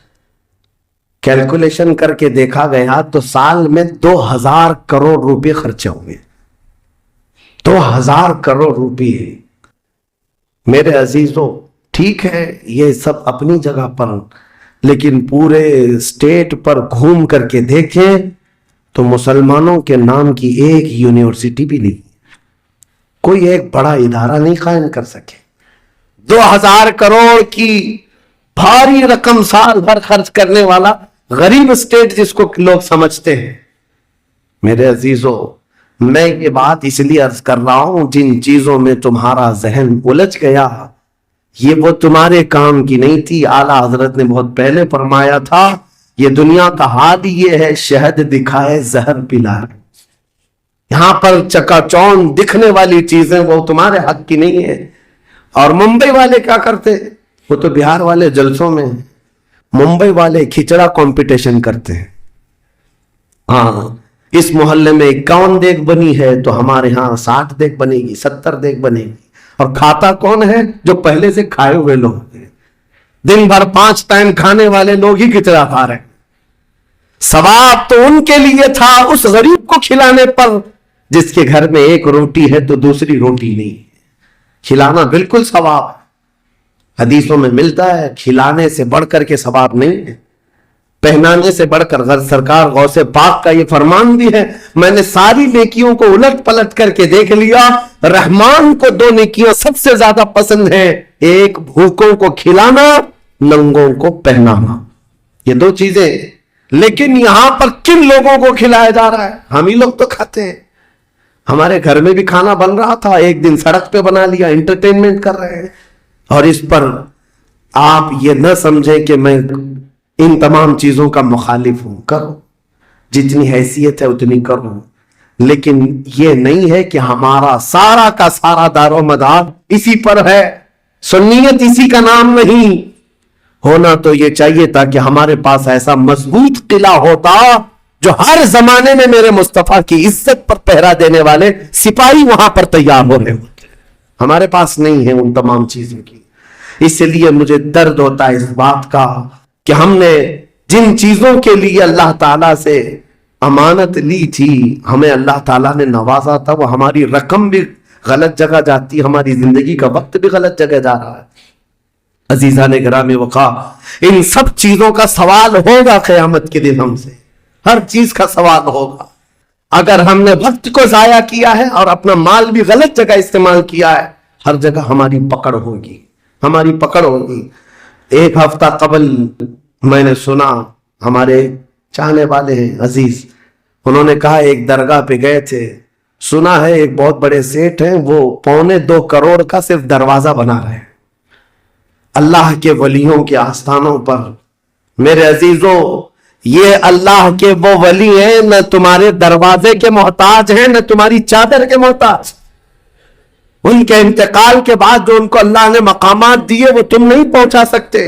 S1: کیلکولیشن کر کے دیکھا گیا تو سال میں 2000 کروڑ روپے خرچے ہوں گے، 2000 کروڑ روپے۔ میرے عزیزوں، ٹھیک ہے یہ سب اپنی جگہ پر، لیکن پورے اسٹیٹ پر گھوم کر کے دیکھیں تو مسلمانوں کے نام کی ایک یونیورسٹی بھی نہیں, کوئی ایک بڑا ادارہ نہیں قائم کر سکے. 2000 کروڑ کی بھاری رقم سال بھر خرچ کرنے والا غریب اسٹیٹ جس کو لوگ سمجھتے ہیں. میرے عزیزوں, میں یہ بات اس لیے عرض کر رہا ہوں, جن چیزوں میں تمہارا ذہن الجھ گیا یہ وہ تمہارے کام کی نہیں تھی. اعلیٰ حضرت نے بہت پہلے فرمایا تھا, یہ دنیا کا حال یہ ہے, شہد دکھائے زہر پلائے. یہاں پر چکا چون دکھنے والی چیزیں وہ تمہارے حق کی نہیں ہے. اور ممبئی والے کیا کرتے, وہ تو بہار والے جلسوں میں, ممبئی والے کھچڑا کمپٹیشن کرتے ہیں. ہاں, اس محلے میں 51 دیگ بنی ہے تو ہمارے ہاں 60 دیگ بنے گی, 70 دیگ بنے گی. اور کھاتا کون ہے؟ جو پہلے سے کھائے ہوئے لوگ ہیں. دن بھر 5 ٹائم کھانے والے لوگ ہی کھچڑا کھا رہے ہیں. ثواب تو ان کے لیے تھا اس غریب کو کھلانے پر جس کے گھر میں ایک روٹی ہے تو دوسری روٹی نہیں ہے. کھلانا بالکل ثواب ہے, حدیثوں میں ملتا ہے. کھلانے سے بڑھ کر کے ثواب نہیں ہے, پہنانے سے بڑھ کر. سرکار غوث پاک کا یہ فرمان بھی ہے, میں نے ساری نیکیوں کو الٹ پلٹ کر کے دیکھ لیا, رحمان کو 2 نیکیاں سب سے زیادہ پسند ہیں, ایک بھوکوں کو کھلانا, ننگوں کو پہنانا. یہ 2 چیزیں. لیکن یہاں پر کن لوگوں کو کھلایا جا رہا ہے؟ ہم ہی لوگ تو کھاتے ہیں. ہمارے گھر میں بھی کھانا بن رہا تھا, ایک دن سڑک پہ بنا لیا, انٹرٹینمنٹ کر رہے ہیں. اور اس پر آپ یہ نہ سمجھیں کہ میں ان تمام چیزوں کا مخالف ہوں. کرو, جتنی حیثیت ہے اتنی کرو, لیکن یہ نہیں ہے کہ ہمارا سارا کا سارا دار و مدار اسی پر ہے. سنیت اسی کا نام نہیں. ہونا تو یہ چاہیے تاکہ ہمارے پاس ایسا مضبوط قلعہ ہوتا جو ہر زمانے میں میرے مصطفیٰ کی عزت پر پہرا دینے والے سپاہی وہاں پر تیار ہو رہے ہوتے. ہمارے پاس نہیں ہے ان تمام چیزوں کی. اس لیے مجھے درد ہوتا ہے اس بات کا کہ ہم نے جن چیزوں کے لیے اللہ تعالیٰ سے امانت لی تھی, ہمیں اللہ تعالیٰ نے نوازا تھا, وہ ہماری رقم بھی غلط جگہ جاتی, ہماری زندگی کا وقت بھی غلط جگہ جا رہا ہے. عزیزان گرامی وقا, ان سب چیزوں کا سوال ہوگا قیامت کے دن ہم سے. ہر چیز کا سوال ہوگا. اگر ہم نے وقت کو ضائع کیا ہے اور اپنا مال بھی غلط جگہ استعمال کیا ہے, ہر جگہ ہماری پکڑ ہوگی, ہماری پکڑ ہوگی. ایک ہفتہ قبل میں نے سنا, ہمارے چاہنے والے ہیں عزیز, انہوں نے کہا ایک درگاہ پہ گئے تھے, سنا ہے ایک بہت بڑے سیٹ ہیں, وہ 2.25 کروڑ کا صرف دروازہ بنا رہے ہیں اللہ کے ولیوں کے آستانوں پر. میرے عزیزوں, یہ اللہ کے وہ ولی ہیں, نہ تمہارے دروازے کے محتاج ہیں, نہ تمہاری چادر کے محتاج. ان کے انتقال کے بعد جو ان کو اللہ نے مقامات دیے وہ تم نہیں پہنچا سکتے.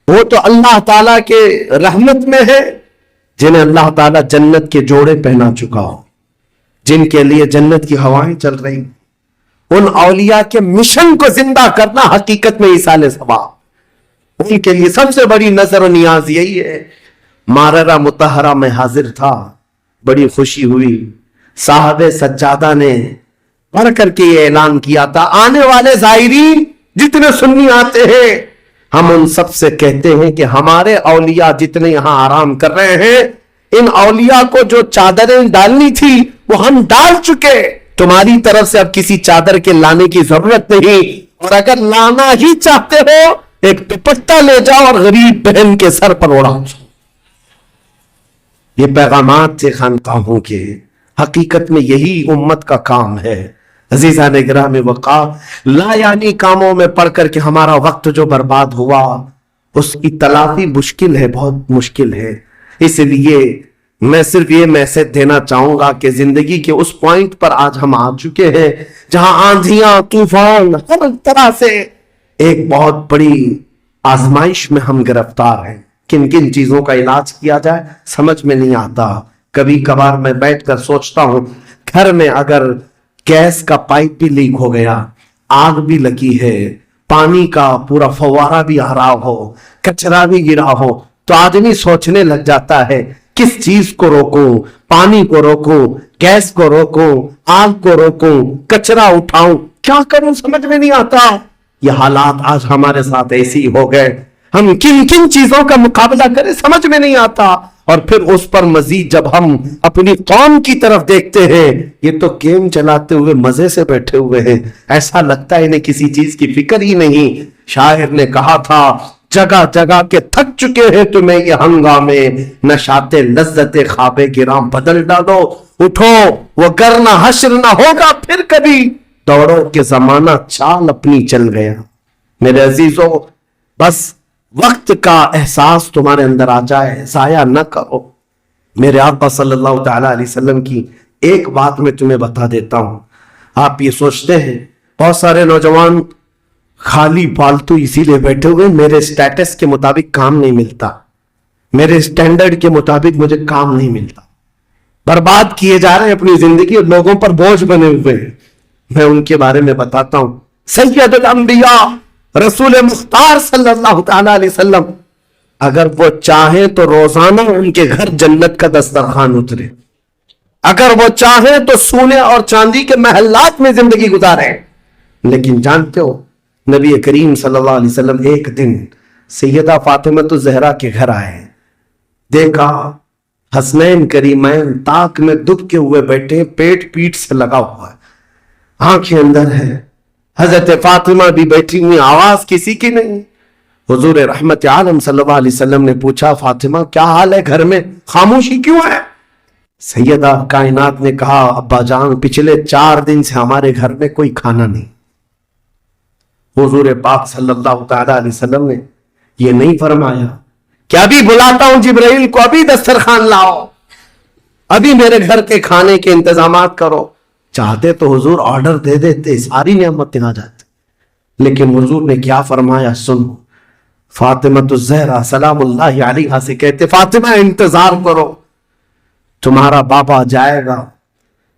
S1: وہ تو اللہ تعالیٰ کے رحمت میں ہے, جنہیں اللہ تعالیٰ جنت کے جوڑے پہنا چکا ہو, جن کے لیے جنت کی ہوائیں چل رہی. ان اولیاء کے مشن کو زندہ کرنا حقیقت میں ایصال ثواب. ان کے لیے سب سے بڑی نظر و نیاز یہی ہے. ماررہ مطہرہ میں حاضر تھا, بڑی خوشی ہوئی. صاحب سجادہ نے پڑھ کر کے یہ اعلان کیا تھا, آنے والے زائرین جتنے سنی آتے ہیں, ہم ان سب سے کہتے ہیں کہ ہمارے اولیاء جتنے یہاں آرام کر رہے ہیں, ان اولیاء کو جو چادریں ڈالنی تھی وہ ہم ڈال چکے. تمہاری طرف سے اب کسی چادر کے لانے کی ضرورت نہیں, اور اگر لانا ہی چاہتے ہو ایک دوپٹہ لے جاؤ اور غریب بہن کے سر پر اڑاؤ. یہ پیغامات تھے خانقاہوں کے. حقیقت میں یہی امت کا کام ہے. عزیزان گرامی وقا, لا یعنی کاموں میں پڑھ کر کے ہمارا وقت جو برباد ہوا اس کی تلافی مشکل ہے, بہت مشکل ہے. اس لیے میں صرف یہ میسج دینا چاہوں گا کہ زندگی کے اس پوائنٹ پر آج ہم آ چکے ہیں جہاں آندھیاں طوفان ہر طرح سے ایک بہت بڑی آزمائش میں ہم گرفتار ہیں. کن کن چیزوں کا علاج کیا جائے سمجھ میں نہیں آتا. کبھی کبھار میں بیٹھ کر سوچتا ہوں, گھر میں اگر گیس کا پائپ بھی لیک ہو گیا, آگ بھی لگی ہے, پانی کا پورا فوارہ بھی آ رہا ہو, کچرا بھی گرا ہو, تو آدمی سوچنے لگ جاتا ہے کس چیز کو روکوں, پانی کو روکوں, گیس کو روکوں, آگ کو روکوں, کچرا اٹھاؤں, کیا کروں سمجھ میں نہیں آتا. یہ حالات آج ہمارے ساتھ ایسی ہو گئے. ہم کن کن چیزوں کا مقابلہ کریں سمجھ میں نہیں آتا. اور پھر اس پر مزید جب ہم اپنی قوم کی طرف دیکھتے ہیں, یہ تو گیم چلاتے ہوئے مزے سے بیٹھے ہوئے ہیں, ایسا لگتا ہے انہیں کسی چیز کی فکر ہی نہیں. شاعر نے کہا تھا جگہ جگہ کے تھک چکے ہیں تمہیں یہ ہنگامے, نشاط لذت خواب گراں بدل ڈالو, اٹھو وہ گرنا حشر نہ ہوگا پھر کبھی, دوڑو کہ زمانہ چال اپنی چل گیا. میرے عزیزوں, بس وقت کا احساس تمہارے اندر آ جائے, ضائع نہ کرو. میرے آقا صلی اللہ تعالی علیہ وسلم کی ایک بات میں تمہیں بتا دیتا ہوں. آپ یہ سوچتے ہیں بہت سارے نوجوان خالی فالتو اسی لیے بیٹھے ہوئے, میرے سٹیٹس کے مطابق کام نہیں ملتا, میرے سٹینڈرڈ کے مطابق مجھے کام نہیں ملتا, برباد کیے جا رہے ہیں اپنی زندگی اور لوگوں پر بوجھ بنے ہوئے ہیں. میں ان کے بارے میں بتاتا ہوں. سید الانبیاء رسول مختار صلی اللہ تعالی علیہ وسلم اگر وہ چاہیں تو روزانہ ان کے گھر جنت کا دسترخوان اترے, اگر وہ چاہیں تو سونے اور چاندی کے محلات میں زندگی گزارے. لیکن جانتے ہو نبی کریم صلی اللہ علیہ وسلم ایک دن سیدہ فاطمہ الزہرا کے گھر آئے, دیکھا حسنین کریمین تاک میں دبکے ہوئے بیٹھے, پیٹ پیٹ سے لگا ہوا ہے, آنکھیں اندر ہے. حضرت فاطمہ بھی بیٹھی ہوئی, آواز کسی کی نہیں. حضور رحمت عالم صلی اللہ علیہ وسلم نے پوچھا فاطمہ کیا حال ہے, گھر میں خاموشی کیوں ہے؟ سیدہ کائنات نے کہا ابا جان پچھلے 4 دن سے ہمارے گھر میں کوئی کھانا نہیں. حضور پاک صلی اللہ تعالی علیہ وسلم نے یہ نہیں فرمایا کہ ابھی بلاتا ہوں جبرائیل کو, ابھی دسترخوان لاؤ, ابھی میرے گھر کے کھانے کے انتظامات کرو. چاہتے تو حضور آرڈر دے دیتے, ساری نعمتیں آ جاتی. لیکن حضور نے کیا فرمایا سنو. فاطمہ الزہرا سلام اللہ علیہا سے کہتے فاطمہ انتظار کرو, تمہارا بابا جائے گا.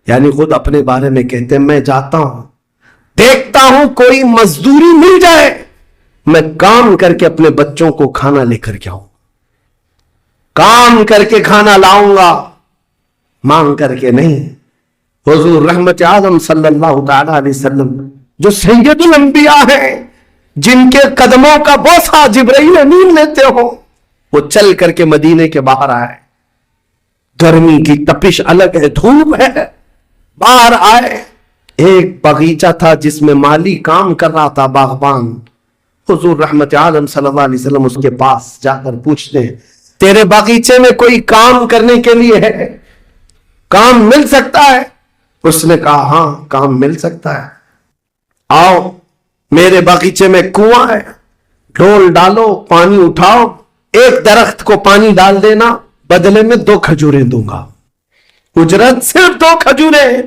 S1: یعنی خود اپنے بارے میں کہتے میں جاتا ہوں, دیکھتا ہوں کوئی مزدوری مل جائے, میں کام کر کے اپنے بچوں کو کھانا لے کر کے آؤں, کام کر کے کھانا لاؤں گا, مانگ کر کے نہیں. حضور رحمت عالم صلی اللہ تعالی علیہ وسلم جو سید الانبیاء ہیں, جن کے قدموں کا بوسہ جبرائیل امین لیتے ہو, وہ چل کر کے مدینے کے باہر آئے. گرمی کی تپش الگ ہے, دھوپ ہے, باہر آئے. ایک باغیچہ تھا جس میں مالی کام کر رہا تھا, باغبان. حضور رحمت عالم صلی اللہ علیہ وسلم اس کے پاس جا کر پوچھتے ہیں تیرے باغیچے میں کوئی کام کرنے کے لیے ہے, کام مل سکتا ہے؟ اس نے کہا ہاں کام مل سکتا ہے, آؤ میرے باغیچے میں کنواں ہے, ڈول ڈالو, پانی اٹھاؤ, ایک درخت کو پانی ڈال دینا, بدلے میں 2 کھجوریں دوں گا, اجرت صرف 2 کھجوریں.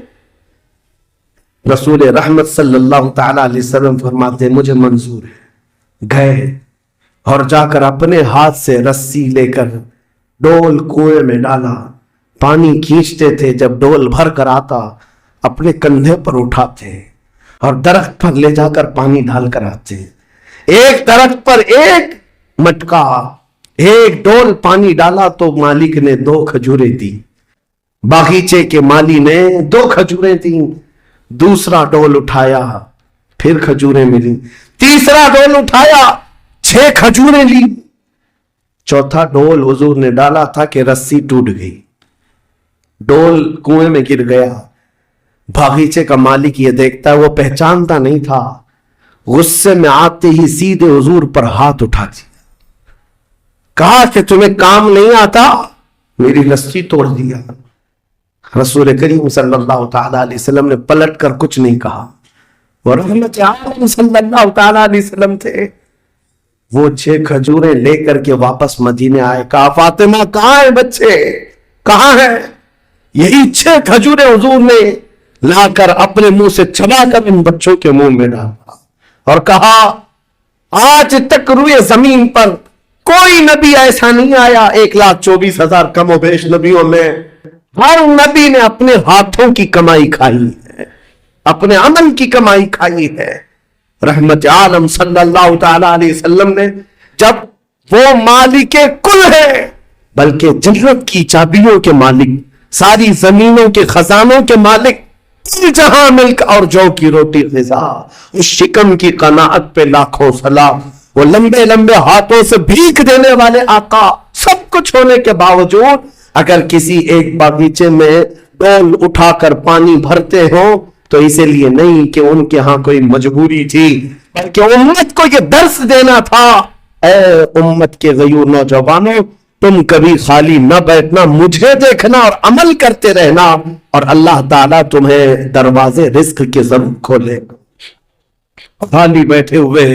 S1: رسول رحمت صلی اللہ تعالی علیہ وسلم فرماتے مجھے منظور ہے. گئے اور جا کر اپنے ہاتھ سے رسی لے کر ڈول کنویں میں ڈالا, پانی کھینچتے تھے, جب ڈول بھر کر آتا اپنے کندھے پر اٹھاتے اور درخت پر لے جا کر پانی ڈال کر آتے. ایک درخت پر ایک مٹکا, ایک ڈول پانی ڈالا تو مالک نے 2 کھجوریں دی, باغیچے کے مالی نے 2 کھجوریں دی. دوسرا ڈول اٹھایا پھر کھجوریں ملی, تیسرا ڈول اٹھایا 6 کھجوریں لی. چوتھا ڈول حضور نے ڈالا تھا کہ رسی ٹوٹ گئی, ڈول کنویں میں گر گیا. باغیچے کا مالک یہ دیکھتا ہے, وہ پہچانتا نہیں تھا, غصے میں آتے ہی سیدھے حضور پر ہاتھ اٹھا دیا, کہا کہ تمہیں کام نہیں آتا, میری رسی توڑ دیا. رسول کریم صلی اللہ تعالی علیہ وسلم نے پلٹ کر کچھ نہیں کہا. وہ رحمت عالم صلی اللہ تعالی علیہ وسلم تھے, وہ 6 کھجوریں لے کر کے واپس مدینے آئے. کہا فاطمہ کہاں ہے بچے, کہاں ہے؟ یہی 6 کھجوریں حضور نے لا کر اپنے منہ سے چبا کر ان بچوں کے منہ میں ڈالا اور کہا آج تک روئے زمین پر کوئی نبی ایسا نہیں آیا, 1,24,000 کم و بیش نبیوں میں ہر نبی نے اپنے ہاتھوں کی کمائی کھائی ہے, اپنے عمل کی کمائی کھائی ہے. رحمت عالم صلی اللہ تعالی علیہ وسلم نے جب وہ مالک کل ہے, بلکہ جنت کی چابیوں کے مالک, ساری زمینوں کے خزانوں کے مالک, جہاں ملک اور جو کی روٹی غذا, اس شکم کی قناعت پہ لاکھوں سلام. وہ لمبے لمبے ہاتھوں سے بھیک دینے والے آقا، سب کچھ ہونے کے باوجود اگر کسی ایک باغیچے میں ڈول اٹھا کر پانی بھرتے ہوں تو اسی لیے نہیں کہ ان کے ہاں کوئی مجبوری تھی، بلکہ امت کو یہ درس دینا تھا، اے امت کے غیور نوجوانوں، تم کبھی خالی نہ بیٹھنا، مجھے دیکھنا اور عمل کرتے رہنا، اور اللہ تعالیٰ تمہیں دروازے رزق کے ضرور کھولے گا۔ خالی بیٹھے ہوئے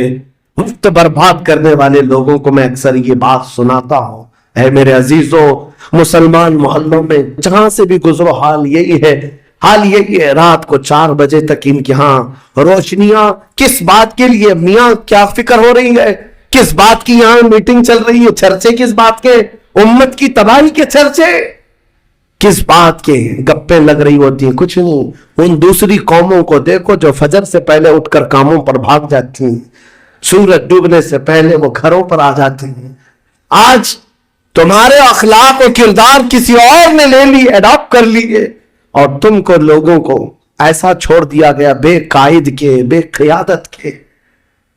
S1: وقت برباد کرنے والے لوگوں کو میں اکثر یہ بات سناتا ہوں، اے میرے عزیزوں، مسلمان محلوں میں جہاں سے بھی گزرو حال یہی ہے، رات کو 4 بجے تک ان کے ہاں روشنیاں کس بات کے لیے، میاں کیا فکر ہو رہی ہے، کس بات کی یہاں میٹنگ چل رہی ہے، چرچے کس بات کے، امت کی تباہی کے چرچے کس بات کے، گپیں لگ رہی ہوتی ہیں، کچھ نہیں۔ ان دوسری قوموں کو دیکھو جو فجر سے پہلے اٹھ کر کاموں پر بھاگ جاتی ہیں، سورج ڈوبنے سے پہلے وہ گھروں پر آ جاتے ہیں۔ آج تمہارے اخلاق و کردار کسی اور نے لے لی، اڈاپٹ کر لیے، اور تم کو لوگوں کو ایسا چھوڑ دیا گیا بے قائد کے، بے قیادت کے۔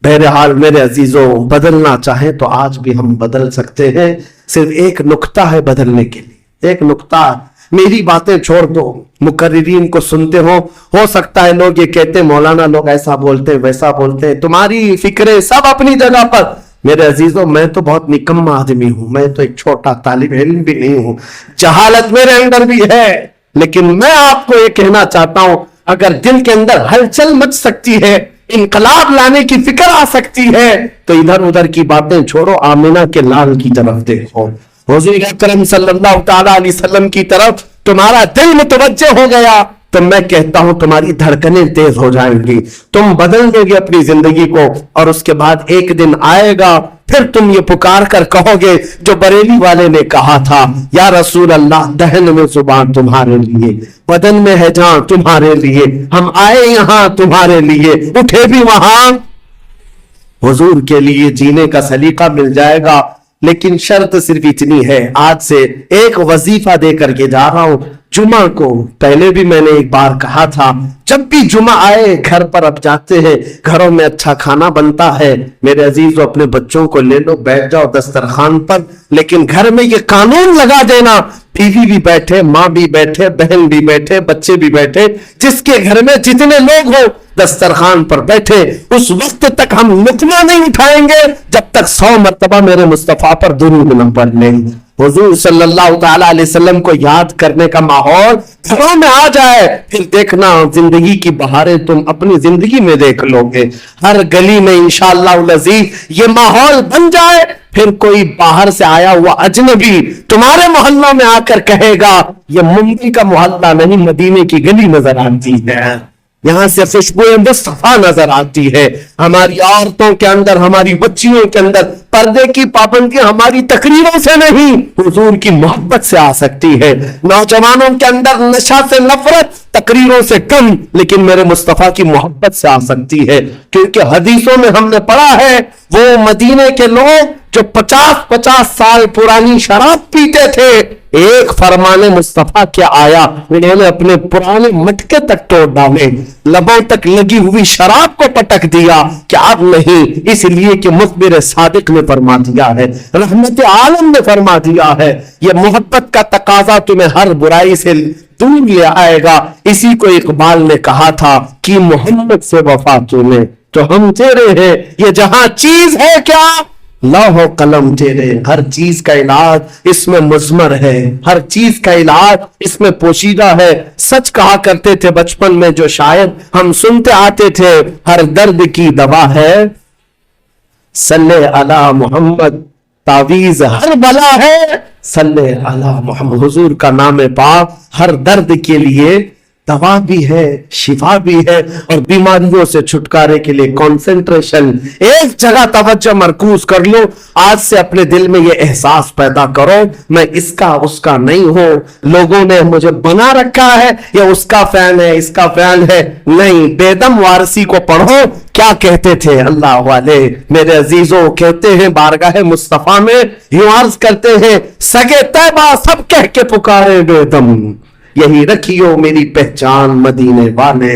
S1: بہرحال میرے عزیزوں، بدلنا چاہیں تو آج بھی ہم بدل سکتے ہیں، صرف ایک نقطہ ہے بدلنے کے لیے، ایک نقطہ۔ میری باتیں چھوڑ دو، مقررین کو سنتے ہو سکتا ہے لوگ یہ کہتے مولانا لوگ ایسا بولتے ویسا بولتے، تمہاری فکریں سب اپنی جگہ پر۔ میرے عزیزوں، میں تو بہت نکما آدمی ہوں، میں تو ایک چھوٹا طالب علم بھی نہیں ہوں، جہالت میرے اندر بھی ہے، لیکن میں آپ کو یہ کہنا چاہتا ہوں، اگر دل کے اندر ہلچل مچ سکتی ہے، انقلاب لانے کی فکر آ سکتی ہے، تو ادھر ادھر کی باتیں چھوڑو، آمنہ کے لال کی طرف دیکھو، حضور اکرم صلی اللہ تعالی علیہ وسلم کی طرف تمہارا دل متوجہ ہو گیا تو میں کہتا ہوں تمہاری دھڑکنیں تیز ہو جائیں گی، تم بدل دو گے اپنی زندگی کو، اور اس کے بعد ایک دن آئے گا پھر تم یہ پکار کر کہو گے جو بریلی والے نے کہا تھا، یا رسول اللہ، دہن میں زبان تمہارے لیے، بدن میں ہے جان تمہارے لیے، ہم آئے یہاں تمہارے لیے، اٹھے بھی وہاں حضور کے لیے، جینے کا سلیقہ مل جائے گا۔ لیکن شرط صرف اتنی ہے، آج سے ایک وظیفہ دے کر کے جا رہا ہوں، جمعہ کو، پہلے بھی میں نے ایک بار کہا تھا، جب بھی جمعہ آئے گھر پر اب جاتے ہیں، گھروں میں اچھا کھانا بنتا ہے، میرے عزیزوں اپنے بچوں کو لے لو، بیٹھ جاؤ دسترخوان پر، لیکن گھر میں یہ قانون لگا دینا، بیوی بھی بیٹھے، ماں بھی بیٹھے، بہن بھی بیٹھے، بچے بھی بیٹھے، جس کے گھر میں جتنے لوگ ہو دسترخوان پر بیٹھے، اس وقت تک ہم لقمہ نہیں اٹھائیں گے جب تک 100 مرتبہ میرے مصطفیٰ پر درود نہ پڑھ لیں۔ حضور صلی اللہ تعالی علیہ وسلم کو یاد کرنے کا ماحول گھروں میں آ جائے، پھر دیکھنا زندگی کی بہاریں تم اپنی زندگی میں دیکھ لو گے، ہر گلی میں انشاءاللہ العزیز یہ ماحول بن جائے، پھر کوئی باہر سے آیا ہوا اجنبی تمہارے محلوں میں آ کر کہے گا یہ ممبئی کا محلہ نہیں، مدینے کی گلی نظر آتی ہے، یہاں سے خوشبوئیں مصطفیٰ نظر آتی ہے، ہماری عورتوں کے اندر، ہماری بچیوں کے اندر پردے کی پابندی ہماری تقریروں سے نہیں، حضور کی محبت سے آ سکتی ہے، نوجوانوں کے اندر نشہ سے نفرت تقریروں سے کم، لیکن میرے مصطفیٰ کی محبت سے آ سکتی ہے، کیونکہ حدیثوں میں ہم نے پڑھا ہے وہ مدینے کے لوگ جو 50 سال پرانی شراب پیتے تھے، ایک فرمان مصطفیٰ کیا آیا، انہوں نے اپنے پرانے مٹکے تک توڑ ڈالے، لبوں تک لگی ہوئی شراب کو پٹک دیا کہ اب نہیں، اس لیے کہ مخبر صادق نے فرما دیا ہے، رحمت عالم نے فرما دیا ہے، یہ محبت کا تقاضا تمہیں ہر برائی سے دور لے آئے گا۔ اسی کو اقبال نے کہا تھا کہ محمد سے وفا تمہیں تو ہم تیرے ہیں، یہ جہاں چیز ہے کیا، لوح و قلم تیرے، ہر چیز کا علاج اس میں مضمر ہے، ہر چیز کا علاج اس میں پوشیدہ ہے۔ سچ کہا کرتے تھے بچپن میں جو شاعر ہم سنتے آتے تھے، ہر درد کی دوا ہے صلی علی محمد، تعویذ ہر بلا ہے صلی علی محمد۔ حضور کا نام پاک ہر درد کے لیے دوا بھی ہے، شفا بھی ہے، اور بیماریوں سے چھٹکارے کے لیے کنسنٹریشن، ایک جگہ توجہ مرکوز کر لو۔ آج سے اپنے دل میں یہ احساس پیدا کرو میں اس کا اس کا نہیں ہوں، لوگوں نے مجھے بنا رکھا ہے، یا اس کا فین ہے، اس کا فین ہے، نہیں۔ بیدم وارسی کو پڑھو، کیا کہتے تھے اللہ والے، میرے عزیزوں، کہتے ہیں بارگاہ مصطفیٰ میں یوں عرض کرتے ہیں، سگے طیبہ سب کہہ کے پکارے بیدم، یہی رکھیو میری پہچان مدینے والے،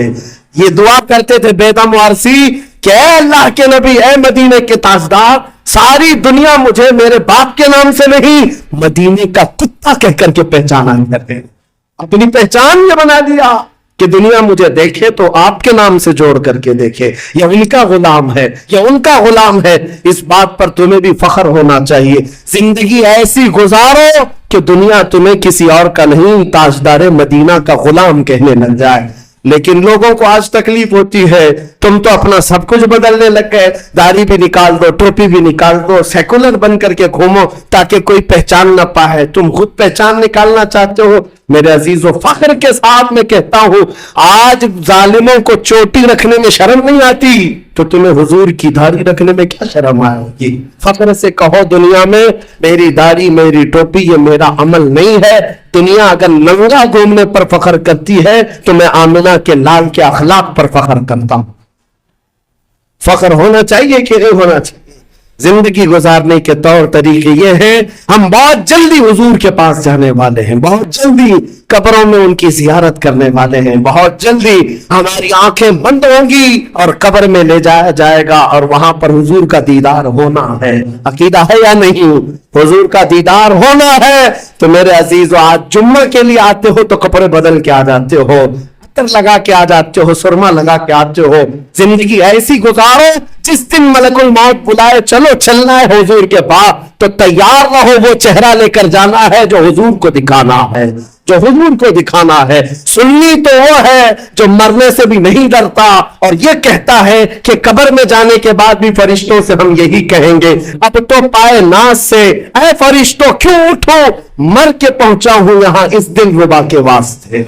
S1: یہ دعا کرتے تھے بیدم وارسی کہ اے اللہ کے نبی، اے مدینے کے تاجدار، ساری دنیا مجھے میرے باپ کے نام سے نہیں مدینے کا کتا کہہ کر کے پہچانا کرتے، اپنی پہچان یہ بنا دیا کہ دنیا مجھے دیکھے تو آپ کے نام سے جوڑ کر کے دیکھے، یہ ان کا غلام ہے، یہ ان کا غلام ہے۔ اس بات پر تمہیں بھی فخر ہونا چاہیے، زندگی ایسی گزارو کہ دنیا تمہیں کسی اور کا نہیں، تاجدار مدینہ کا غلام کہنے لگ جائے۔ لیکن لوگوں کو آج تکلیف ہوتی ہے، تم تو اپنا سب کچھ بدلنے لگ گئے، داڑھی بھی نکال دو، ٹوپی بھی نکال دو، سیکولر بن کر کے گھومو تاکہ کوئی پہچان نہ پائے، تم خود پہچان نکالنا چاہتے ہو۔ میرے عزیزو، فخر کے ساتھ میں کہتا ہوں، آج ظالموں کو چوٹی رکھنے میں شرم نہیں آتی تو تمہیں حضور کی داڑھی رکھنے میں کیا شرم آئے گی؟ فخر سے کہو دنیا میں، میری داڑھی میری ٹوپی یہ میرا عمل نہیں ہے۔ دنیا اگر ننگا گھومنے پر فخر کرتی ہے تو میں آمنہ کے لال کے اخلاق پر فخر کرتا ہوں۔ فخر ہونا چاہیے کہ نہیں ہونا چاہیے؟ زندگی گزارنے کے طور طریقے یہ ہیں، ہم بہت جلدی حضور کے پاس جانے والے ہیں، بہت جلدی قبروں میں ان کی زیارت کرنے والے ہیں، بہت جلدی ہماری آنکھیں بند ہوں گی اور قبر میں لے جایا جائے گا اور وہاں پر حضور کا دیدار ہونا ہے۔ عقیدہ ہے یا نہیں؟ حضور کا دیدار ہونا ہے۔ تو میرے عزیزو، آج جمعہ کے لیے آتے ہو تو کپڑے بدل کے آ جاتے ہو، عطر لگا کے آ جاتے ہو، سرما لگا کے آتے ہو۔ زندگی ایسی گزارو، جس دن ملک الموت بلائے چلو چلنا ہے حضور کے پاس تو تیار رہو، وہ چہرہ لے کر جانا ہے جو حضور کو دکھانا ہے، جو حضور کو دکھانا ہے۔ سنی تو وہ ہے جو مرنے سے بھی نہیں ڈرتا اور یہ کہتا ہے کہ قبر میں جانے کے بعد بھی فرشتوں سے ہم یہی کہیں گے، اب تو پائے ناز سے، اے فرشتوں کیوں اٹھو، مر کے پہنچا ہوں یہاں اس دل ربا کے واسطے،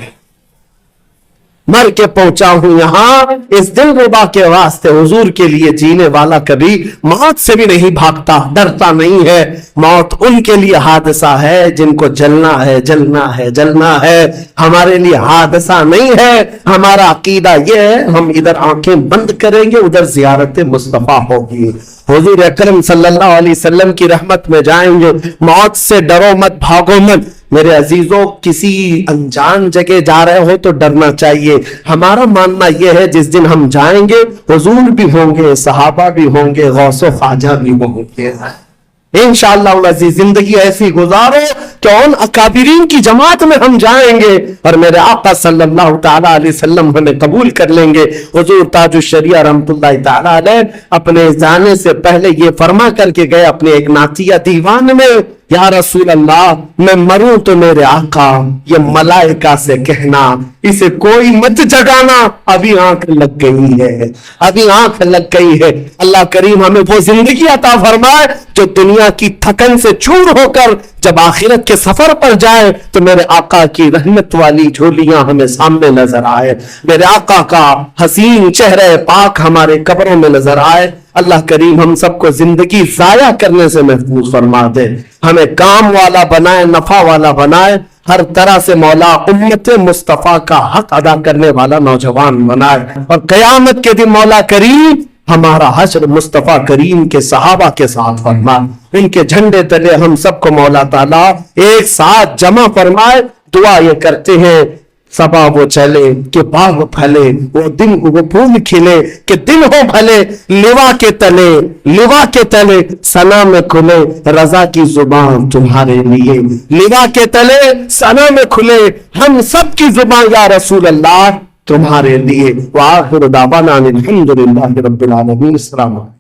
S1: مر کے پہنچا ہوں یہاں اس دل ربا کے واسطے۔ حضور کے لیے جینے والا کبھی موت سے بھی نہیں بھاگتا، ڈرتا نہیں ہے۔ موت ان کے لیے حادثہ ہے جن کو جلنا ہے، جلنا ہے، جلنا ہے۔ ہمارے لیے حادثہ نہیں ہے۔ ہمارا عقیدہ یہ ہے، ہم ادھر آنکھیں بند کریں گے، ادھر زیارت مصطفیٰ ہوگی، حضور اکرم صلی اللہ علیہ وسلم کی رحمت میں جائیں گے۔ موت سے ڈرو مت، بھاگو مت۔ میرے عزیزوں، کسی انجان جگہ جا رہے ہو تو ڈرنا چاہیے۔ ہمارا ماننا یہ ہے جس دن ہم جائیں گے حضور بھی ہوں گے، صحابہ بھی ہوں گے، غوث و خواجہ بھی ہوں گے۔ انشاءاللہ العزیز زندگی ایسی گزارو کہ ان اکابرین کی جماعت میں ہم جائیں گے اور میرے آقا صلی اللہ تعالیٰ علیہ وسلم ہمیں قبول کر لیں گے۔ حضور تاج الشریعہ رحمت اللہ تعالیٰ علیہ اپنے جانے سے پہلے یہ فرما کر کے گئے اپنے ایک نعتیہ دیوان میں، یا رسول اللہ، میں مروں تو میرے آقا یہ ملائکہ سے کہنا اسے کوئی مت جگانا، ابھی آنکھ لگ گئی ہے، ابھی آنکھ لگ گئی ہے۔ اللہ کریم ہمیں وہ زندگی عطا فرمائے جو دنیا کی تھکن سے چور ہو کر جب آخرت کے سفر پر جائے تو میرے آقا کی رحمت والی جھولیاں ہمیں سامنے نظر آئے، میرے آقا کا حسین چہرہ پاک ہمارے قبروں میں نظر آئے۔ اللہ کریم ہم سب کو زندگی ضائع کرنے سے محفوظ فرما دے، ہمیں کام والا بنائے، نفع والا بنائے، ہر طرح سے مولا امت مصطفیٰ کا حق ادا کرنے والا نوجوان بنائے، اور قیامت کے دن مولا کریم ہمارا حشر مصطفیٰ کریم کے صحابہ کے ساتھ فرمائے، ان کے جھنڈے تلے ہم سب کو مولا تعالیٰ ایک ساتھ جمع فرمائے۔ دعا یہ کرتے ہیں، صبا وہ چلے کہ باغ پھلے، وہ دن وہ پھول کھلے کہ دن ہو بھلے، لوا کے تلے، لوا کے تلے ثنا میں کھلے رضا کی زبان تمہارے لیے، لوا کے تلے ثنا میں کھلے ہم سب کی زبان یا رسول اللہ تمہارے لیے۔ وآخر دعوانا الحمدللہ رب العالمین۔ السلام علیکم۔